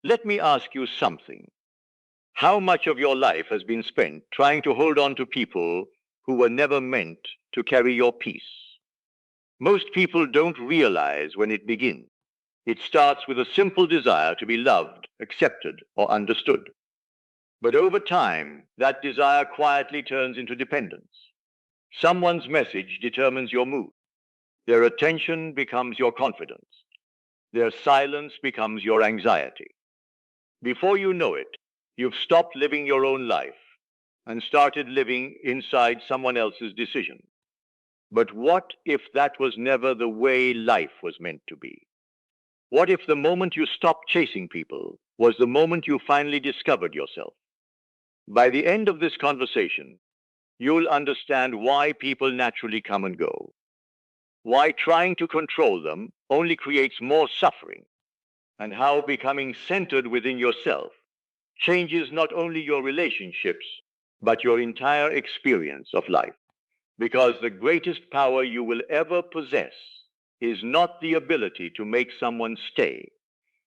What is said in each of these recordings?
Let me ask you something. How much of your life has been spent trying to hold on to people who were never meant to carry your peace? Most people don't realize when it begins. It starts with a simple desire to be loved, accepted, or understood. But over time, that desire quietly turns into dependence. Someone's message determines your mood. Their attention becomes your confidence. Their silence becomes your anxiety. Before you know it, you've stopped living your own life and started living inside someone else's decision. But what if that was never the way life was meant to be? What if the moment you stopped chasing people was the moment you finally discovered yourself? By the end of this conversation, you'll understand why people naturally come and go, why trying to control them only creates more suffering, and how becoming centered within yourself changes not only your relationships, but your entire experience of life. Because the greatest power you will ever possess is not the ability to make someone stay.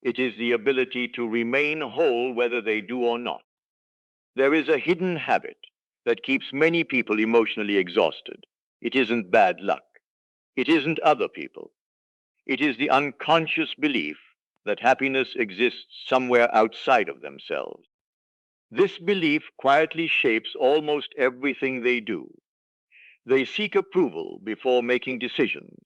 It is the ability to remain whole whether they do or not. There is a hidden habit that keeps many people emotionally exhausted. It isn't bad luck. It isn't other people. It is the unconscious belief that happiness exists somewhere outside of themselves. This belief quietly shapes almost everything they do. They seek approval before making decisions.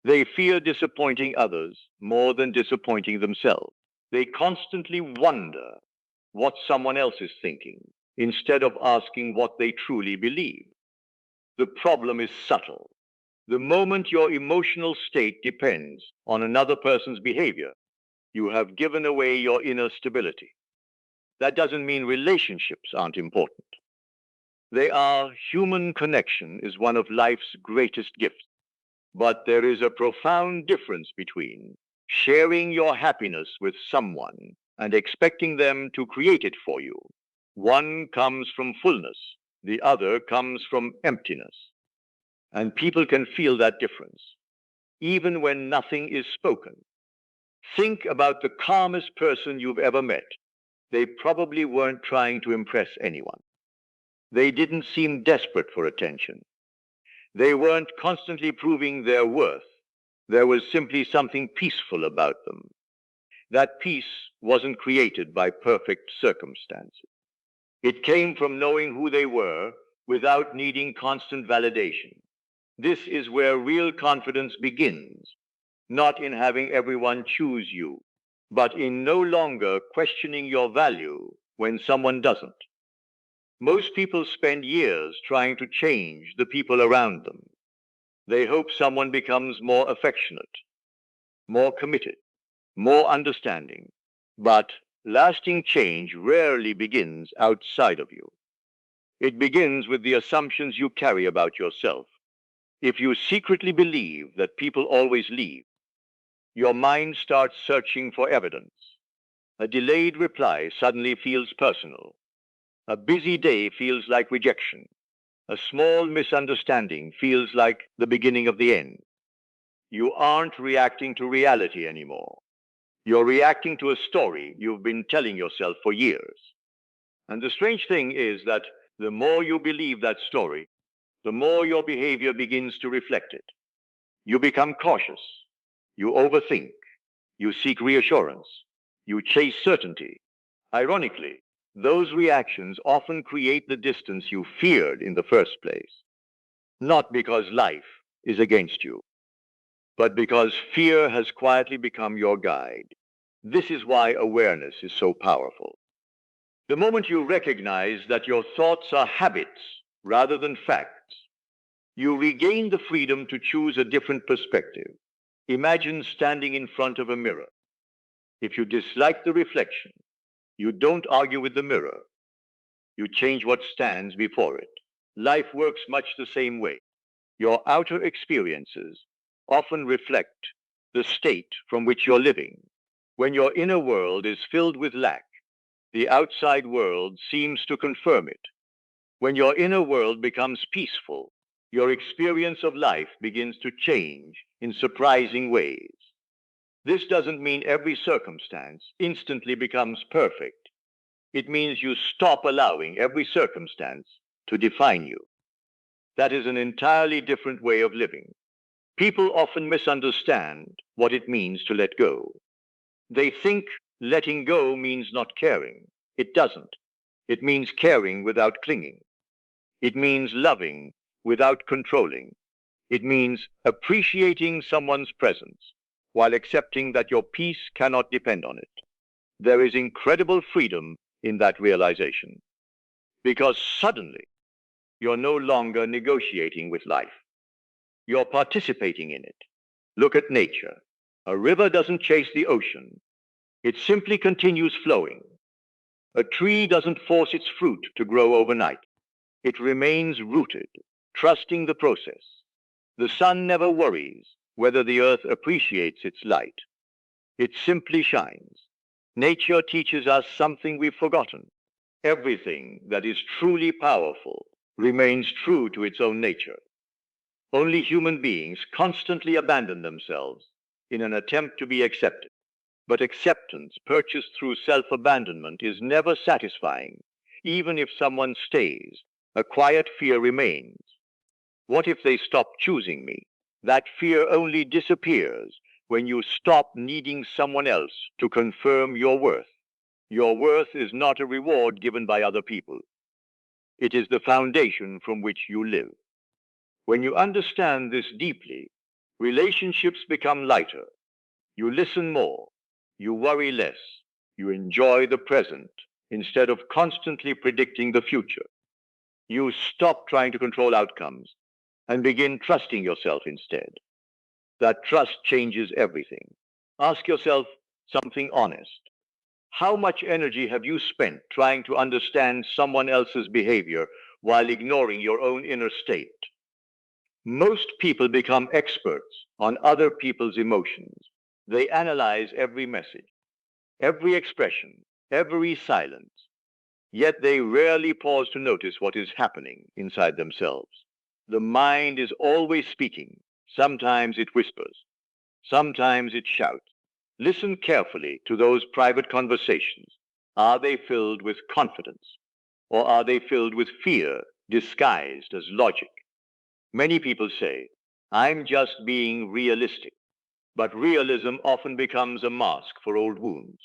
They fear disappointing others more than disappointing themselves. They constantly wonder what someone else is thinking instead of asking what they truly believe. The problem is subtle. The moment your emotional state depends on another person's behavior, you have given away your inner stability. That doesn't mean relationships aren't important. They are. Human connection is one of life's greatest gifts. But there is a profound difference between sharing your happiness with someone and expecting them to create it for you. One comes from fullness, the other comes from emptiness. And people can feel that difference, even when nothing is spoken. Think about the calmest person you've ever met. They probably weren't trying to impress anyone. They didn't seem desperate for attention. They weren't constantly proving their worth. There was simply something peaceful about them. That peace wasn't created by perfect circumstances. It came from knowing who they were without needing constant validation. This is where real confidence begins, not in having everyone choose you, but in no longer questioning your value when someone doesn't. Most people spend years trying to change the people around them. They hope someone becomes more affectionate, more committed, more understanding. But lasting change rarely begins outside of you. It begins with the assumptions you carry about yourself. If you secretly believe that people always leave, your mind starts searching for evidence. A delayed reply suddenly feels personal. A busy day feels like rejection. A small misunderstanding feels like the beginning of the end. You aren't reacting to reality anymore. You're reacting to a story you've been telling yourself for years. And the strange thing is that the more you believe that story, the more your behavior begins to reflect it. You become cautious. You overthink. You seek reassurance. You chase certainty. Ironically, those reactions often create the distance you feared in the first place. Not because life is against you, but because fear has quietly become your guide. This is why awareness is so powerful. The moment you recognize that your thoughts are habits rather than facts, you regain the freedom to choose a different perspective. Imagine standing in front of a mirror. If you dislike the reflection, you don't argue with the mirror. You change what stands before it. Life works much the same way. Your outer experiences often reflect the state from which you're living. When your inner world is filled with lack, the outside world seems to confirm it. When your inner world becomes peaceful, your experience of life begins to change in surprising ways. This doesn't mean every circumstance instantly becomes perfect. It means you stop allowing every circumstance to define you. That is an entirely different way of living. People often misunderstand what it means to let go. They think letting go means not caring. It doesn't. It means caring without clinging. It means loving without controlling. It means appreciating someone's presence while accepting that your peace cannot depend on it. There is incredible freedom in that realization because suddenly you're no longer negotiating with life. You're participating in it. Look at nature. A river doesn't chase the ocean. It simply continues flowing. A tree doesn't force its fruit to grow overnight. It remains rooted, trusting the process. The sun never worries whether the earth appreciates its light. It simply shines. Nature teaches us something we've forgotten. Everything that is truly powerful remains true to its own nature. Only human beings constantly abandon themselves in an attempt to be accepted. But acceptance purchased through self-abandonment is never satisfying. Even if someone stays, a quiet fear remains. What if they stop choosing me? That fear only disappears when you stop needing someone else to confirm your worth. Your worth is not a reward given by other people. It is the foundation from which you live. When you understand this deeply, relationships become lighter. You listen more. You worry less. You enjoy the present instead of constantly predicting the future. You stop trying to control outcomes and begin trusting yourself instead. That trust changes everything. Ask yourself something honest. How much energy have you spent trying to understand someone else's behavior while ignoring your own inner state? Most people become experts on other people's emotions. They analyze every message, every expression, every silence, yet they rarely pause to notice what is happening inside themselves. The mind is always speaking. Sometimes it whispers, sometimes it shouts. Listen carefully to those private conversations. Are they filled with confidence, or are they filled with fear disguised as logic? Many people say, I'm just being realistic, but realism often becomes a mask for old wounds.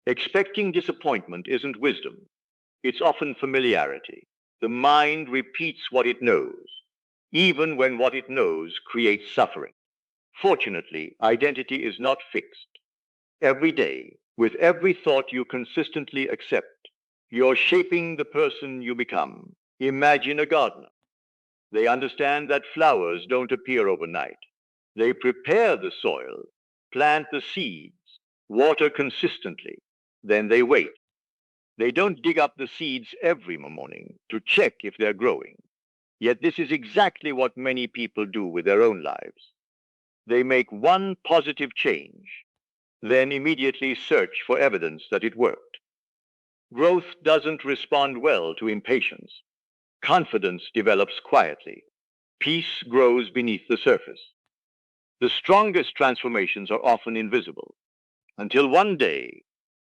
Expecting disappointment isn't wisdom. It's often familiarity. The mind repeats what it knows, even when what it knows creates suffering. Fortunately, identity is not fixed. Every day, with every thought you consistently accept, you're shaping the person you become. Imagine a gardener. They understand that flowers don't appear overnight. They prepare the soil, plant the seeds, water consistently. Then they wait. They don't dig up the seeds every morning to check if they're growing. Yet this is exactly what many people do with their own lives. They make one positive change, then immediately search for evidence that it worked. Growth doesn't respond well to impatience. Confidence develops quietly. Peace grows beneath the surface. The strongest transformations are often invisible, until one day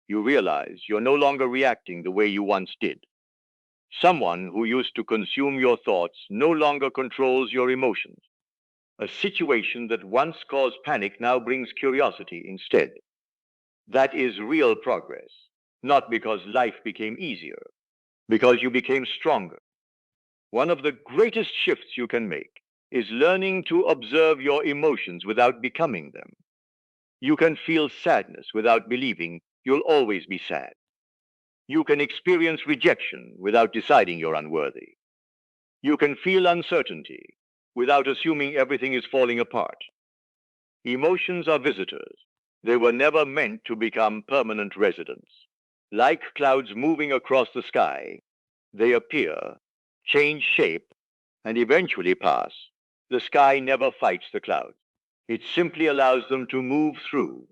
you realize you're no longer reacting the way you once did. Someone who used to consume your thoughts no longer controls your emotions. A situation that once caused panic now brings curiosity instead. That is real progress, not because life became easier, because you became stronger. One of the greatest shifts you can make is learning to observe your emotions without becoming them. You can feel sadness without believing you'll always be sad. You can experience rejection without deciding you're unworthy. You can feel uncertainty without assuming everything is falling apart. Emotions are visitors. They were never meant to become permanent residents. Like clouds moving across the sky, they appear, change shape, and eventually pass. The sky never fights the clouds. It simply allows them to move through.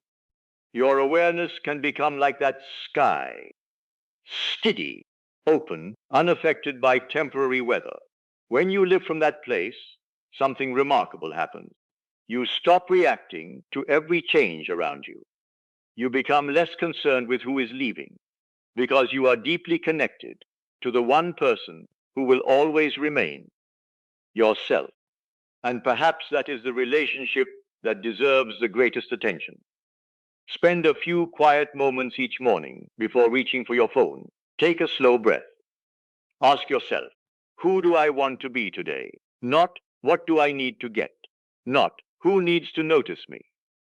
Your awareness can become like that sky, steady, open, unaffected by temporary weather. When you live from that place, something remarkable happens. You stop reacting to every change around you. You become less concerned with who is leaving because you are deeply connected to the one person who will always remain, yourself. And perhaps that is the relationship that deserves the greatest attention. Spend a few quiet moments each morning before reaching for your phone. Take a slow breath. Ask yourself, who do I want to be today? Not what do I need to get? Not who needs to notice me?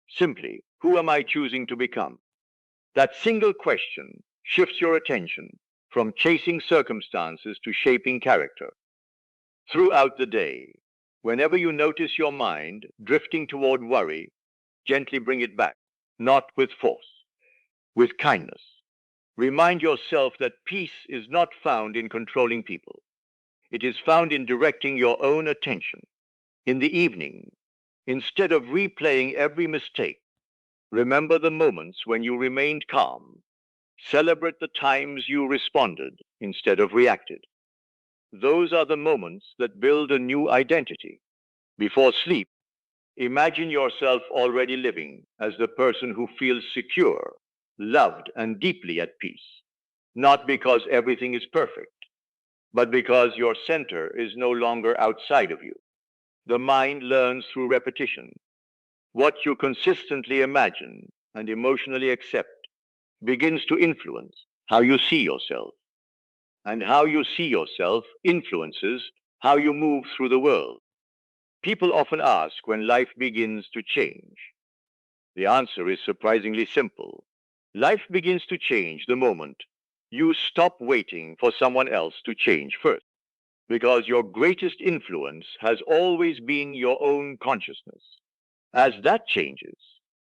Simply, who am I choosing to become? That single question shifts your attention from chasing circumstances to shaping character. Throughout the day, whenever you notice your mind drifting toward worry, gently bring it back, not with force, with kindness. Remind yourself that peace is not found in controlling people. It is found in directing your own attention. In the evening, instead of replaying every mistake, remember the moments when you remained calm. Celebrate the times you responded instead of reacted. Those are the moments that build a new identity. Before sleep, imagine yourself already living as the person who feels secure, loved, and deeply at peace. Not because everything is perfect, but because your center is no longer outside of you. The mind learns through repetition. What you consistently imagine and emotionally accept begins to influence how you see yourself. And how you see yourself influences how you move through the world. People often ask when life begins to change. The answer is surprisingly simple. Life begins to change the moment you stop waiting for someone else to change first, because your greatest influence has always been your own consciousness. As that changes,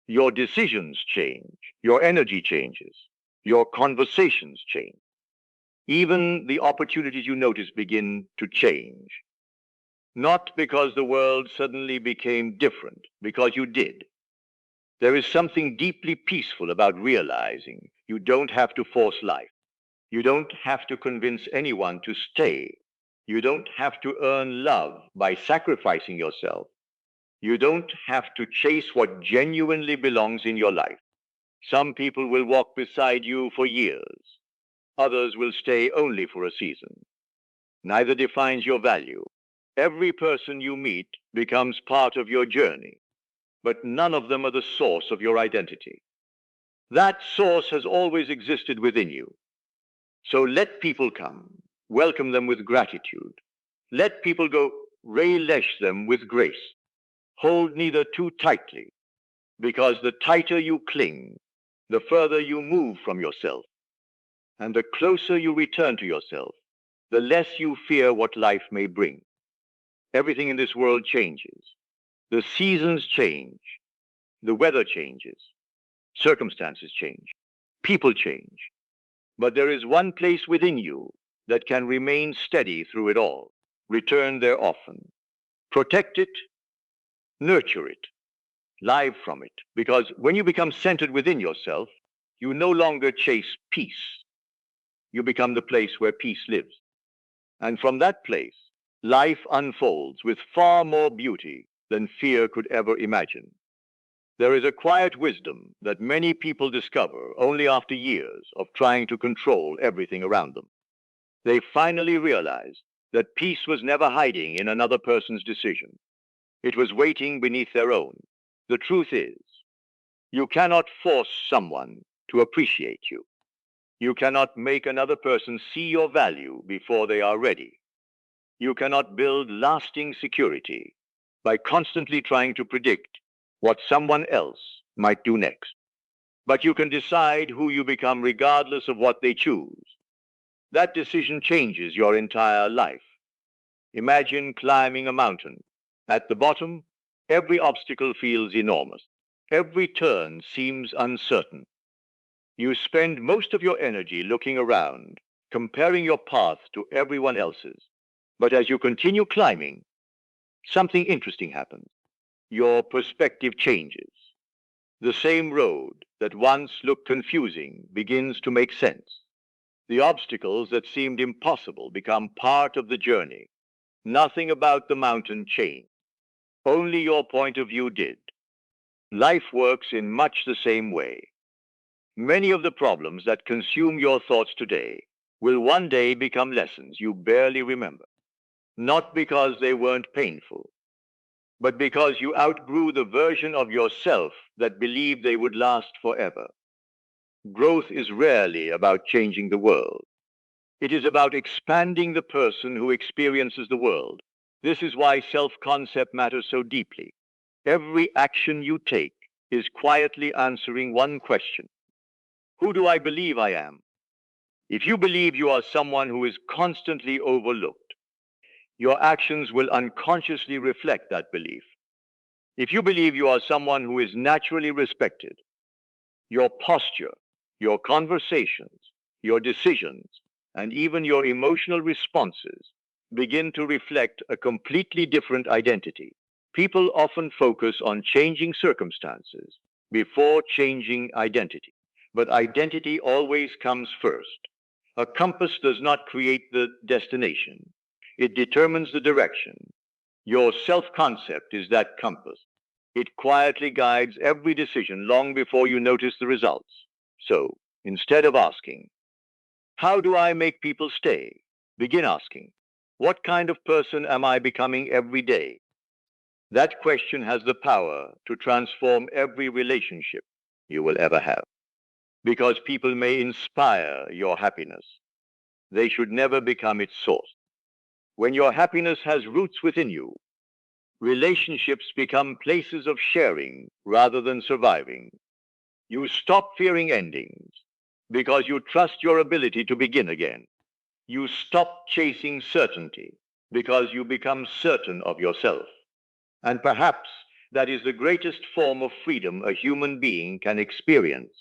your decisions change, your energy changes, your conversations change. Even the opportunities you notice begin to change. Not because the world suddenly became different, because you did. There is something deeply peaceful about realizing you don't have to force life. You don't have to convince anyone to stay. You don't have to earn love by sacrificing yourself. You don't have to chase what genuinely belongs in your life. Some people will walk beside you for years. Others will stay only for a season. Neither defines your value. Every person you meet becomes part of your journey, but none of them are the source of your identity. That source has always existed within you. So let people come, welcome them with gratitude. Let people go, relish them with grace. Hold neither too tightly, because the tighter you cling, the further you move from yourself, and the closer you return to yourself, the less you fear what life may bring. Everything in this world changes. The seasons change, the weather changes, circumstances change, people change. But there is one place within you that can remain steady through it all. Return there often. Protect it, nurture it, live from it. Because when you become centered within yourself, you no longer chase peace. You become the place where peace lives. And from that place, life unfolds with far more beauty than fear could ever imagine. There is a quiet wisdom that many people discover only after years of trying to control everything around them. They finally realize that peace was never hiding in another person's decision. It was waiting beneath their own. The truth is, you cannot force someone to appreciate you. You cannot make another person see your value before they are ready. You cannot build lasting security by constantly trying to predict what someone else might do next. But you can decide who you become regardless of what they choose. That decision changes your entire life. Imagine climbing a mountain. At the bottom, every obstacle feels enormous. Every turn seems uncertain. You spend most of your energy looking around, comparing your path to everyone else's. But as you continue climbing, something interesting happens. Your perspective changes. The same road that once looked confusing begins to make sense. The obstacles that seemed impossible become part of the journey. Nothing about the mountain changed. Only your point of view did. Life works in much the same way. Many of the problems that consume your thoughts today will one day become lessons you barely remember, not because they weren't painful, but because you outgrew the version of yourself that believed they would last forever. Growth is rarely about changing the world. It is about expanding the person who experiences the world. This is why self-concept matters so deeply. Every action you take is quietly answering one question. Who do I believe I am? If you believe you are someone who is constantly overlooked, your actions will unconsciously reflect that belief. If you believe you are someone who is naturally respected, your posture, your conversations, your decisions, and even your emotional responses begin to reflect a completely different identity. People often focus on changing circumstances before changing identity, but identity always comes first. A compass does not create the destination, it determines the direction. Your self-concept is that compass. It quietly guides every decision long before you notice the results. So, instead of asking, how do I make people stay? Begin asking, what kind of person am I becoming every day? That question has the power to transform every relationship you will ever have. Because people may inspire your happiness, they should never become its source. When your happiness has roots within you, relationships become places of sharing rather than surviving. You stop fearing endings because you trust your ability to begin again. You stop chasing certainty because you become certain of yourself. And perhaps that is the greatest form of freedom a human being can experience.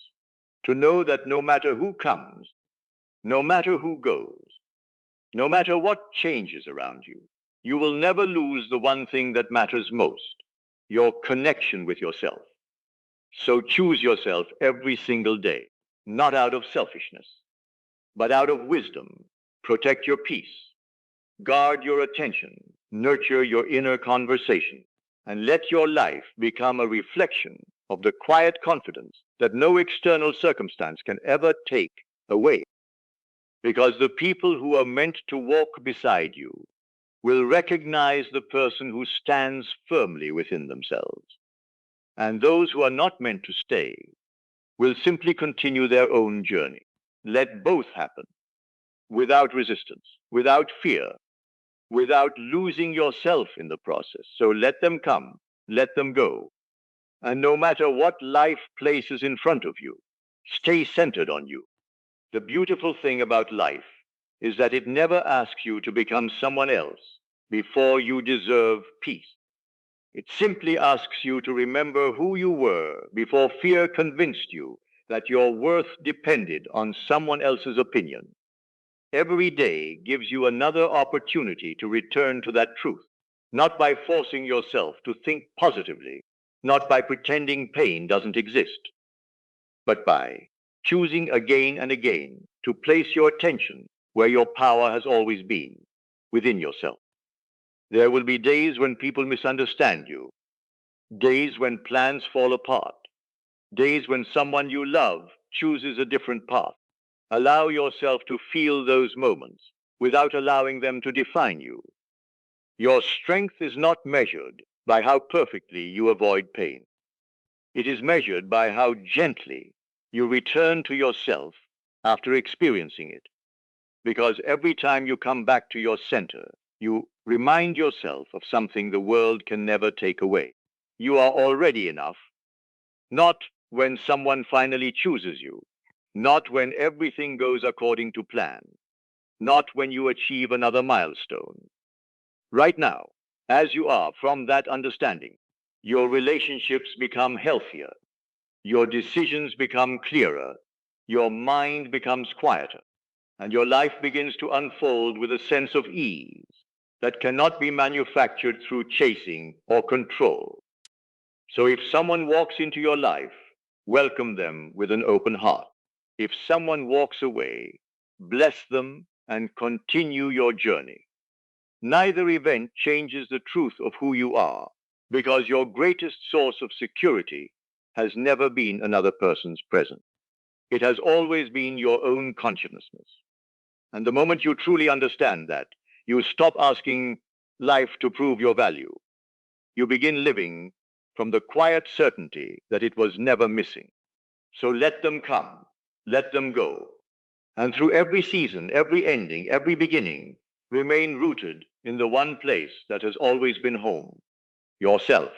To know that no matter who comes, no matter who goes, no matter what changes around you, you will never lose the one thing that matters most, your connection with yourself. So choose yourself every single day, not out of selfishness, but out of wisdom. Protect your peace, guard your attention, nurture your inner conversation, and let your life become a reflection of the quiet confidence that no external circumstance can ever take away. Because the people who are meant to walk beside you will recognize the person who stands firmly within themselves. And those who are not meant to stay will simply continue their own journey. Let both happen without resistance, without fear, without losing yourself in the process. So let them come, let them go. And no matter what life places in front of you, stay centered on you. The beautiful thing about life is that it never asks you to become someone else before you deserve peace. It simply asks you to remember who you were before fear convinced you that your worth depended on someone else's opinion. Every day gives you another opportunity to return to that truth, not by forcing yourself to think positively, not by pretending pain doesn't exist, but by choosing again and again to place your attention where your power has always been, within yourself. There will be days when people misunderstand you, days when plans fall apart, days when someone you love chooses a different path. Allow yourself to feel those moments without allowing them to define you. Your strength is not measured by how perfectly you avoid pain. It is measured by how gently you return to yourself after experiencing it. Because every time you come back to your center, you remind yourself of something the world can never take away. You are already enough, not when someone finally chooses you, not when everything goes according to plan, not when you achieve another milestone. Right now, as you are from that understanding, your relationships become healthier, your decisions become clearer, your mind becomes quieter, and your life begins to unfold with a sense of ease that cannot be manufactured through chasing or control. So if someone walks into your life, welcome them with an open heart. If someone walks away, bless them and continue your journey. Neither event changes the truth of who you are. because your greatest source of security has never been another person's presence. It has always been your own consciousness. And the moment you truly understand that, you stop asking life to prove your value. You begin living from the quiet certainty that it was never missing. So let them come, let them go. And through every season, every ending, every beginning, remain rooted in the one place that has always been home, yourself.